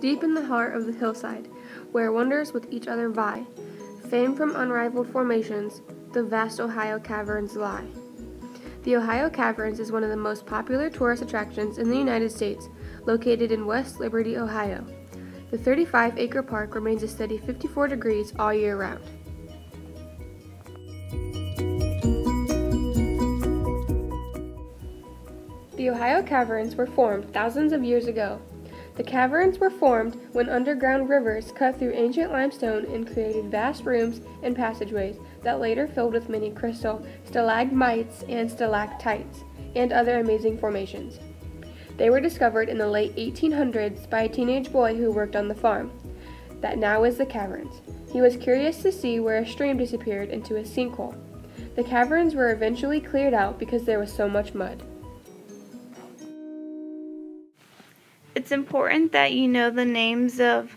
deep in the heart of the hillside, where wonders with each other vie, famed from unrivaled formations, the vast Ohio Caverns lie. The Ohio Caverns is one of the most popular tourist attractions in the United States, located in West Liberty, Ohio. The 35-acre park remains a steady 54 degrees all year round. The Ohio Caverns were formed thousands of years ago. The caverns were formed when underground rivers cut through ancient limestone and created vast rooms and passageways that later filled with many crystal stalagmites and stalactites and other amazing formations. They were discovered in the late 1800s by a teenage boy who worked on the farm that now is the Caverns. He was curious to see where a stream disappeared into a sinkhole. The caverns were eventually cleared out because there was so much mud. It's important that you know the names of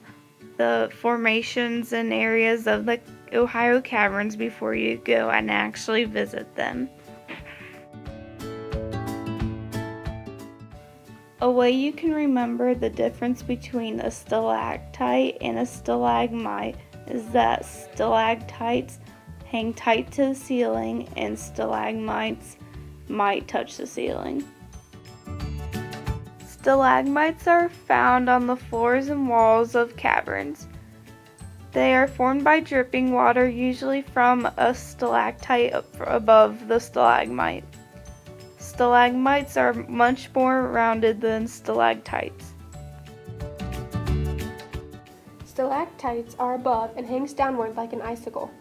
the formations and areas of the Ohio Caverns before you go and actually visit them. A way you can remember the difference between a stalactite and a stalagmite is that stalactites hang tight to the ceiling and stalagmites might touch the ceiling. Stalagmites are found on the floors and walls of caverns. They are formed by dripping water, usually from a stalactite above the stalagmite. Stalagmites are much more rounded than stalactites. Stalactites are above and hangs downward like an icicle.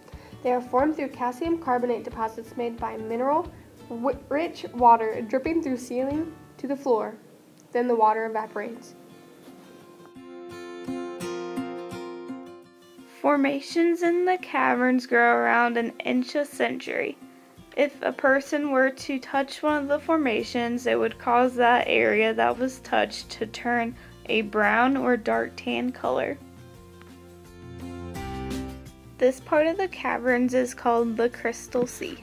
They are formed through calcium carbonate deposits made by mineral-rich water dripping through ceiling to the floor. Then the water evaporates. Formations in the caverns grow around an inch a century. If a person were to touch one of the formations, it would cause that area that was touched to turn a brown or dark tan color. This part of the caverns is called the Crystal Sea.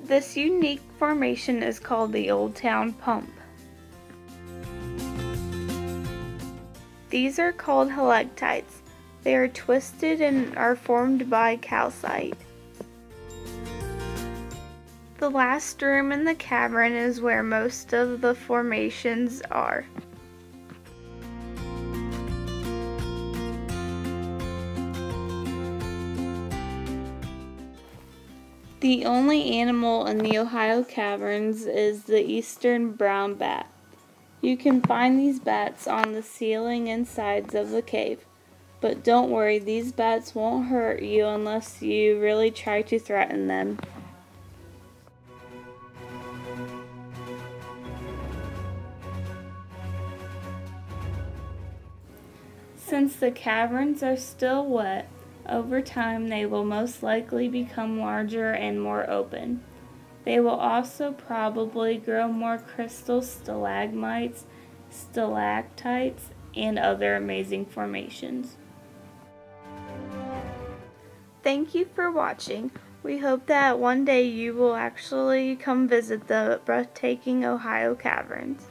This unique formation is called the Old Town Pump. These are called helictites. They are twisted and are formed by calcite. The last room in the cavern is where most of the formations are. The only animal in the Ohio Caverns is the eastern brown bat. You can find these bats on the ceiling and sides of the cave. But don't worry, these bats won't hurt you unless you really try to threaten them. Since the caverns are still wet, over time they will most likely become larger and more open. They will also probably grow more crystal stalagmites, stalactites, and other amazing formations. Thank you for watching. We hope that one day you will actually come visit the breathtaking Ohio Caverns.